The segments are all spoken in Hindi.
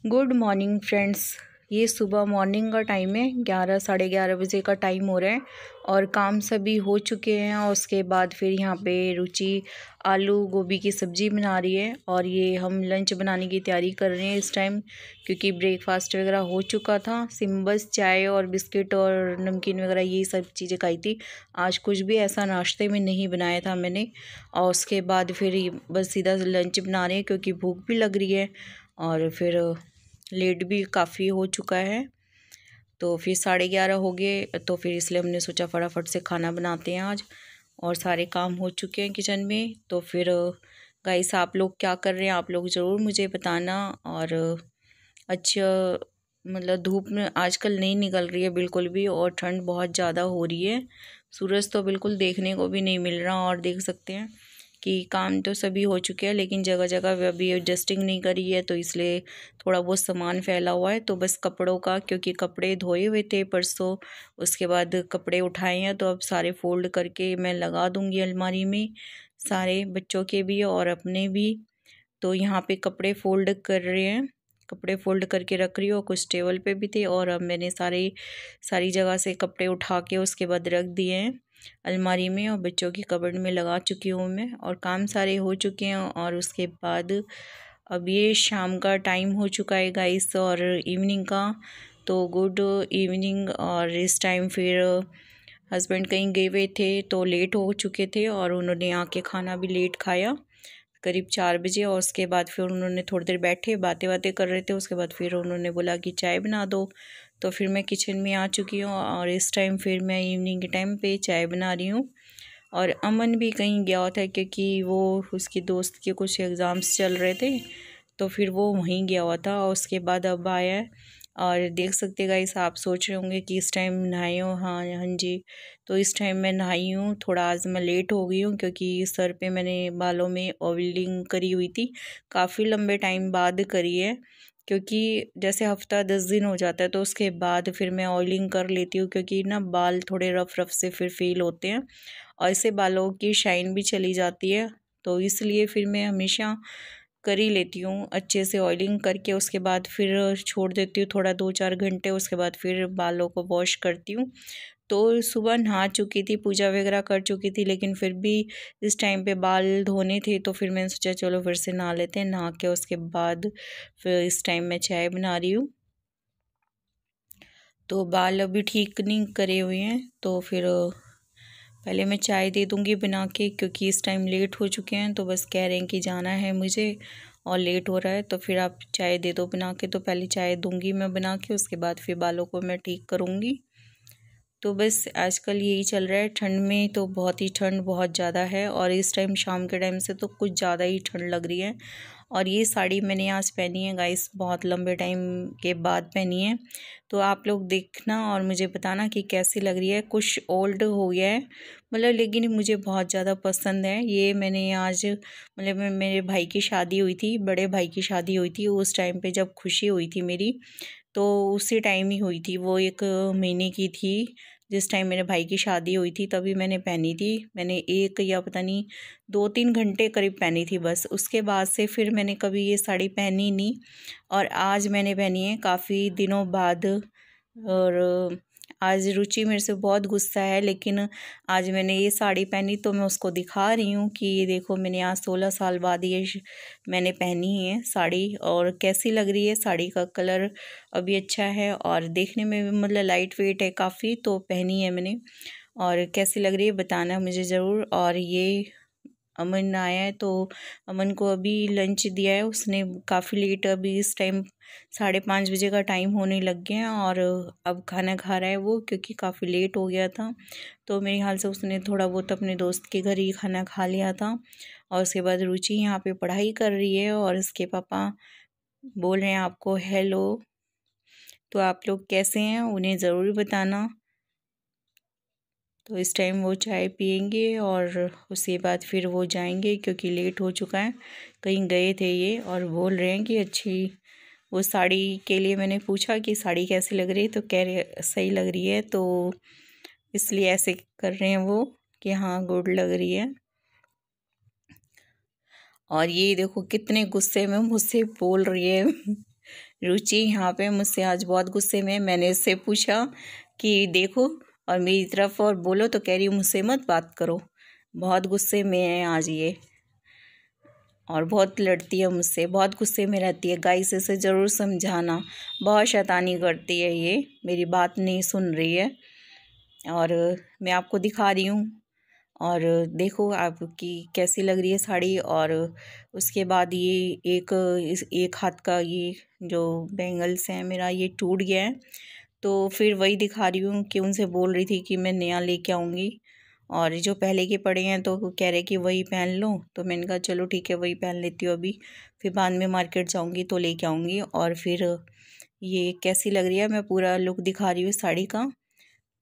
Good morning friends. ये सुबह मॉर्निंग का टाइम है, 11 साढ़े 11 बजे का टाइम हो रहा है और काम सभी हो चुके हैं। और उसके बाद फिर यहाँ पे रुचि आलू गोभी की सब्ज़ी बना रही है और ये हम लंच बनाने की तैयारी कर रहे हैं इस टाइम, क्योंकि ब्रेकफास्ट वगैरह हो चुका था। बस चाय और बिस्किट और नमकीन वगैरह यही सब चीज़ें खाई थी। आज कुछ भी ऐसा नाश्ते में नहीं बनाया था मैंने। और उसके बाद फिर बस सीधा लंच बना रहे हैं क्योंकि भूख भी लग रही है और फिर लेट भी काफ़ी हो चुका है। तो फिर 11:30 हो गए, तो फिर इसलिए हमने सोचा फटाफट से खाना बनाते हैं आज। और सारे काम हो चुके हैं किचन में। तो फिर गाइस, आप लोग क्या कर रहे हैं, आप लोग ज़रूर मुझे बताना। और अच्छा, मतलब धूप में आजकल नहीं निकल रही है बिल्कुल भी और ठंड बहुत ज़्यादा हो रही है। सूरज तो बिल्कुल देखने को भी नहीं मिल रहा। और देख सकते हैं कि काम तो सभी हो चुके हैं, लेकिन जगह जगह अभी एडजस्टिंग नहीं करी है, तो इसलिए थोड़ा बहुत सामान फैला हुआ है। तो बस कपड़ों का, क्योंकि कपड़े धोए हुए थे परसों, उसके बाद कपड़े उठाए हैं, तो अब सारे फोल्ड करके मैं लगा दूंगी अलमारी में, सारे बच्चों के भी और अपने भी। तो यहाँ पे कपड़े फोल्ड कर रहे हैं, कपड़े फोल्ड करके रख रही हूँ। कुछ टेबल पे भी थे और अब मैंने सारी जगह से कपड़े उठा के उसके बाद रख दिए हैं अलमारी में और बच्चों की कबर्ड में लगा चुकी हूँ मैं। और काम सारे हो चुके हैं। और उसके बाद अब ये शाम का टाइम हो चुका है गाइस, और इवनिंग का। तो गुड इवनिंग। और इस टाइम फिर हस्बैंड कहीं गए हुए थे तो लेट हो चुके थे और उन्होंने आके खाना भी लेट खाया, करीब 4 बजे। और उसके बाद फिर उन्होंने थोड़ी देर बैठे, बातें बातें कर रहे थे। उसके बाद फिर उन्होंने बोला कि चाय बना दो। तो फिर मैं किचन में आ चुकी हूँ और इस टाइम फिर मैं इवनिंग के टाइम पे चाय बना रही हूँ। और अमन भी कहीं गया हुआ था, क्योंकि वो उसकी दोस्त के कुछ एग्ज़ाम्स चल रहे थे, तो फिर वो वहीं गया हुआ था। और उसके बाद अब आया है। और देख सकते गाइस, आप सोच रहे होंगे कि इस टाइम नहाई हो। हाँ हाँ जी, तो इस टाइम मैं नहाई हूँ। थोड़ा आज मैं लेट हो गई हूँ क्योंकि सर पे मैंने बालों में ऑयलिंग करी हुई थी, काफ़ी लंबे टाइम बाद करी है। क्योंकि जैसे हफ्ता 10 दिन हो जाता है तो उसके बाद फिर मैं ऑयलिंग कर लेती हूँ, क्योंकि ना बाल थोड़े रफ रफ से फिर फील होते हैं और इससे बालों की शाइन भी चली जाती है। तो इसलिए फिर मैं हमेशा कर ही लेती हूँ अच्छे से ऑयलिंग करके। उसके बाद फिर छोड़ देती हूँ थोड़ा 2-4 घंटे, उसके बाद फिर बालों को वॉश करती हूँ। तो सुबह नहा चुकी थी, पूजा वगैरह कर चुकी थी, लेकिन फिर भी इस टाइम पे बाल धोने थे, तो फिर मैंने सोचा चलो फिर से नहा लेते हैं। नहा के उसके बाद फिर इस टाइम मैं चाय बना रही हूँ। तो बाल अभी ठीक नहीं करे हुए हैं, तो फिर पहले मैं चाय दे दूँगी बना के, क्योंकि इस टाइम लेट हो चुके हैं। तो बस कह रहे हैं कि जाना है मुझे और लेट हो रहा है, तो फिर आप चाय दे दो बना के। तो पहले चाय दूँगी मैं बना के, उसके बाद फिर बालों को मैं ठीक करूँगी। तो बस आजकल यही चल रहा है। ठंड में तो बहुत ही ठंड बहुत ज़्यादा है और इस टाइम शाम के टाइम से तो कुछ ज़्यादा ही ठंड लग रही है। और ये साड़ी मैंने आज पहनी है गाइस, बहुत लंबे टाइम के बाद पहनी है। तो आप लोग देखना और मुझे बताना कि कैसी लग रही है। कुछ ओल्ड हो गया है मतलब, लेकिन मुझे बहुत ज़्यादा पसंद है। ये मैंने आज मतलब मेरे भाई की शादी हुई थी, बड़े भाई की शादी हुई थी, उस टाइम पे जब खुशी हुई थी मेरी, तो उसी टाइम ही हुई थी। वो 1 महीने की थी जिस टाइम मेरे भाई की शादी हुई थी, तभी मैंने पहनी थी। मैंने 1 या पता नहीं 2-3 घंटे करीब पहनी थी बस। उसके बाद से फिर मैंने कभी ये साड़ी पहनी नहीं और आज मैंने पहनी है काफ़ी दिनों बाद। और आज रुचि मेरे से बहुत गुस्सा है, लेकिन आज मैंने ये साड़ी पहनी तो मैं उसको दिखा रही हूँ कि ये देखो, मैंने आज 16 साल बाद मैंने पहनी है साड़ी। और कैसी लग रही है, साड़ी का कलर अभी अच्छा है और देखने में भी मतलब लाइट वेट है काफ़ी, तो पहनी है मैंने। और कैसी लग रही है बताना मुझे ज़रूर। और ये अमन आया है, तो अमन को अभी लंच दिया है उसने, काफ़ी लेट, अभी इस टाइम 5:30 बजे का टाइम होने लग गया है और अब खाना खा रहा है वो, क्योंकि काफ़ी लेट हो गया था। तो मेरे ख्याल से उसने थोड़ा बहुत अपने दोस्त के घर ही खाना खा लिया था। और उसके बाद रुचि यहाँ पे पढ़ाई कर रही है और इसके पापा बोल रहे हैं आपको हेलो। तो आप लोग कैसे हैं उन्हें ज़रूर बताना। तो इस टाइम वो चाय पियेंगे और उसके बाद फिर वो जाएंगे, क्योंकि लेट हो चुका है, कहीं गए थे ये। और बोल रहे हैं कि अच्छी, वो साड़ी के लिए मैंने पूछा कि साड़ी कैसी लग रही है, तो कह रहे सही लग रही है, तो इसलिए ऐसे कर रहे हैं वो कि हाँ गुड लग रही है। और ये देखो कितने गुस्से में मुझसे बोल रही है रुचि यहाँ पे मुझसे आज बहुत गुस्से में। मैंने इससे पूछा कि देखो और मेरी तरफ और बोलो, तो कह रही मुझसे मत बात करो। बहुत गुस्से में है आज ये और बहुत लड़ती है मुझसे, बहुत गुस्से में रहती है। गाइस इसे ज़रूर समझाना, बहुत शैतानी करती है ये, मेरी बात नहीं सुन रही है। और मैं आपको दिखा रही हूँ और देखो आपकी कैसी लग रही है साड़ी। और उसके बाद ये एक हाथ का ये जो बैंगल्स हैं मेरा ये टूट गया है, तो फिर वही दिखा रही हूँ कि उनसे बोल रही थी कि मैं नया लेके आऊँगी। और जो पहले के पड़े हैं तो कह रहे कि वही पहन लो, तो मैंने कहा चलो ठीक है वही पहन लेती हूँ अभी, फिर बाद में मार्केट जाऊँगी तो लेके आऊँगी। और फिर ये कैसी लग रही है, मैं पूरा लुक दिखा रही हूँ साड़ी का,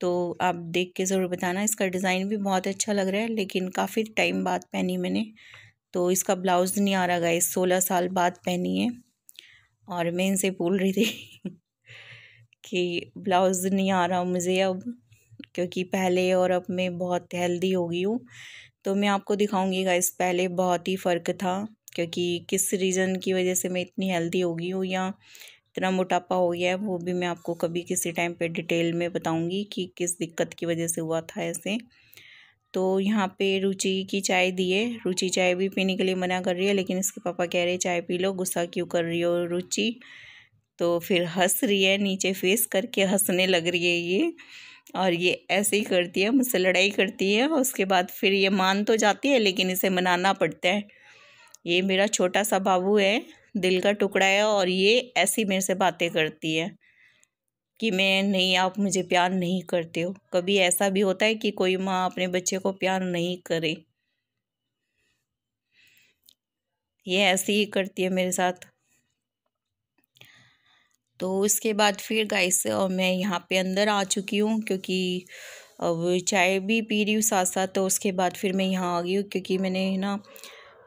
तो आप देख के ज़रूर बताना। इसका डिज़ाइन भी बहुत अच्छा लग रहा है, लेकिन काफ़ी टाइम बाद पहनी मैंने, तो इसका ब्लाउज़ नहीं आ रहा गाइस, 16 साल बाद पहनी है। और मैं इनसे बोल रही थी कि ब्लाउज़ नहीं आ रहा मुझे अब, क्योंकि पहले और अब मैं बहुत हेल्दी हो गई हूँ। तो मैं आपको दिखाऊंगी गाइस, पहले बहुत ही फ़र्क था, क्योंकि किस रीज़न की वजह से मैं इतनी हेल्दी हो गई हूँ या इतना मोटापा हो गया है, वो भी मैं आपको कभी किसी टाइम पे डिटेल में बताऊंगी कि किस दिक्कत की वजह से हुआ था ऐसे। तो यहाँ पे रुचि की चाय दी है, रुचि चाय भी पीने के लिए मना कर रही है, लेकिन इसके पापा कह रहे चाय पी लो, गुस्सा क्यों कर रही हो रुचि। तो फिर हंस रही है, नीचे फेस करके हंसने लग रही है ये। और ये ऐसे ही करती है, मुझसे लड़ाई करती है, उसके बाद फिर ये मान तो जाती है, लेकिन इसे मनाना पड़ता है। ये मेरा छोटा सा बाबू है, दिल का टुकड़ा है, और ये ऐसी मेरे से बातें करती है कि मैं नहीं, आप मुझे प्यार नहीं करते हो। कभी ऐसा भी होता है कि कोई माँ अपने बच्चे को प्यार नहीं करे, ये ऐसे ही करती है मेरे साथ। तो इसके बाद फिर गाइस मैं यहाँ पे अंदर आ चुकी हूँ, क्योंकि अब चाय भी पी रही हूँ साथ साथ। तो उसके बाद फिर मैं यहाँ आ गई हूँ, क्योंकि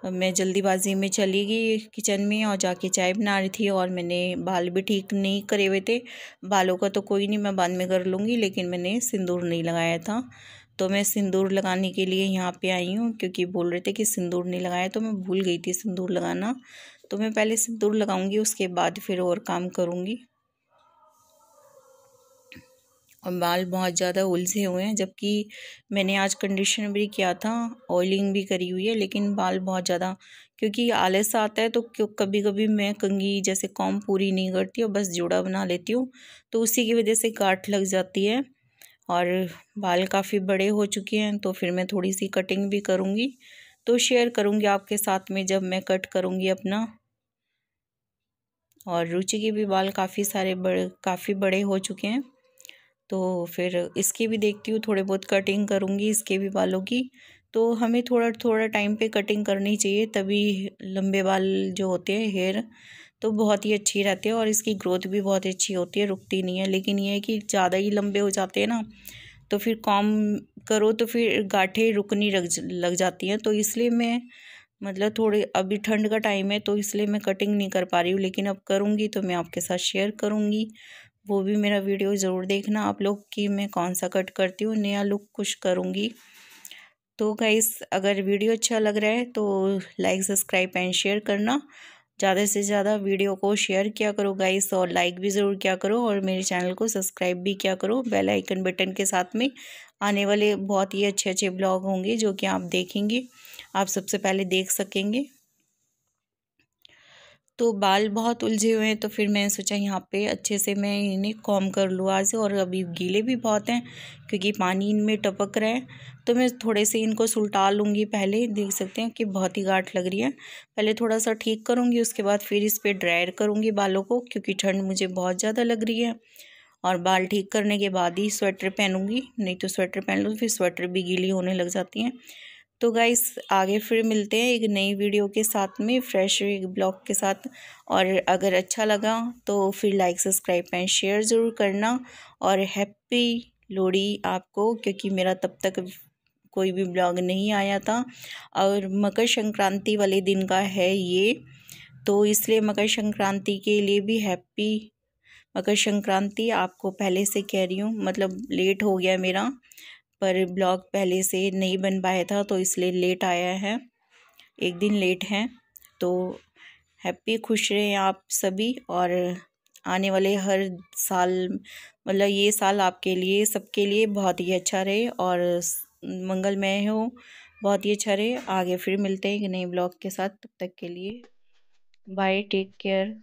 मैं जल्दीबाजी में चली गई किचन में और जाके चाय बना रही थी। और मैंने बाल भी ठीक नहीं करे हुए थे, बालों का तो कोई नहीं, मैं बाद में कर लूँगी, लेकिन मैंने सिंदूर नहीं लगाया था। तो मैं सिंदूर लगाने के लिए यहाँ पे आई हूँ, क्योंकि बोल रहे थे कि सिंदूर नहीं लगाया, तो मैं भूल गई थी सिंदूर लगाना। तो मैं पहले सिंदूर लगाऊंगी, उसके बाद फिर और काम करूँगी। और बाल बहुत ज़्यादा उलझे हुए हैं, जबकि मैंने आज कंडीशनर भी किया था, ऑयलिंग भी करी हुई है, लेकिन बाल बहुत ज़्यादा, क्योंकि आलस आता है तो कभी कभी मैं कंघी जैसे कॉम्ब पूरी नहीं करती और बस जोड़ा बना लेती हूँ, तो उसी की वजह से गांठ लग जाती है। और बाल काफ़ी बड़े हो चुके हैं, तो फिर मैं थोड़ी सी कटिंग भी करूँगी, तो शेयर करूँगी आपके साथ में जब मैं कट करूँगी अपना। और रुचि के भी बाल काफ़ी बड़े हो चुके हैं, तो फिर इसके भी देखती हूँ, थोड़े बहुत कटिंग करूँगी इसके भी बालों की। तो हमें थोड़ा थोड़ा टाइम पे कटिंग करनी चाहिए, तभी लंबे बाल जो होते हैं हेयर तो बहुत ही अच्छी रहती है, और इसकी ग्रोथ भी बहुत अच्छी होती है, रुकती नहीं है। लेकिन ये है कि ज़्यादा ही लंबे हो जाते हैं ना, तो फिर कॉम करो तो फिर गांठें रुकनी लग जाती हैं। तो इसलिए मैं मतलब थोड़े, अभी ठंड का टाइम है तो इसलिए मैं कटिंग नहीं कर पा रही हूँ, लेकिन अब करूँगी तो मैं आपके साथ शेयर करूँगी। वो भी मेरा वीडियो ज़रूर देखना आप लोग कि मैं कौन सा कट करती हूँ, नया लुक कुछ करूँगी। तो गाइस अगर वीडियो अच्छा लग रहा है तो लाइक सब्सक्राइब एंड शेयर करना, ज़्यादा से ज़्यादा वीडियो को शेयर किया करो गाइस, और लाइक भी ज़रूर किया करो, और मेरे चैनल को सब्सक्राइब भी किया करो बेल आइकन बटन के साथ में। आने वाले बहुत ही अच्छे अच्छे ब्लॉग होंगे जो कि आप देखेंगे, आप सबसे पहले देख सकेंगे। तो बाल बहुत उलझे हुए हैं, तो फिर मैंने सोचा यहाँ पे अच्छे से मैं इन्हें कॉम कर लूँ आज। और अभी गीले भी बहुत हैं क्योंकि पानी इनमें टपक रहा है, तो मैं थोड़े से इनको सुलटा लूँगी। पहले देख सकते हैं कि बहुत ही गांठ लग रही है, पहले थोड़ा सा ठीक करूँगी, उसके बाद फिर इस पर ड्रायर करूँगी बालों को, क्योंकि ठंड मुझे बहुत ज़्यादा लग रही है। और बाल ठीक करने के बाद ही स्वेटर पहनूँगी, नहीं तो स्वेटर पहन लो फिर स्वेटर भी गीली होने लग जाती हैं। तो गाइस आगे फिर मिलते हैं एक नई वीडियो के साथ में, फ्रेश एक ब्लॉग के साथ। और अगर अच्छा लगा तो फिर लाइक सब्सक्राइब एंड शेयर ज़रूर करना। और हैप्पी लोहड़ी आपको, क्योंकि मेरा तब तक कोई भी ब्लॉग नहीं आया था, और मकर संक्रांति वाले दिन का है ये, तो इसलिए मकर संक्रांति के लिए भी हैप्पी मकर संक्रांति आपको पहले से कह रही हूँ। मतलब लेट हो गया मेरा, पर ब्लॉग पहले से नहीं बन पाया था, तो इसलिए लेट आया है, एक दिन लेट है। तो हैप्पी, खुश रहें आप सभी। और आने वाले हर साल, मतलब ये साल आपके लिए, सबके लिए बहुत ही अच्छा रहे और मंगलमय हो, बहुत ही अच्छा रहे। आगे फिर मिलते हैं एक नए ब्लॉग के साथ, तब तक के लिए बाय, टेक केयर।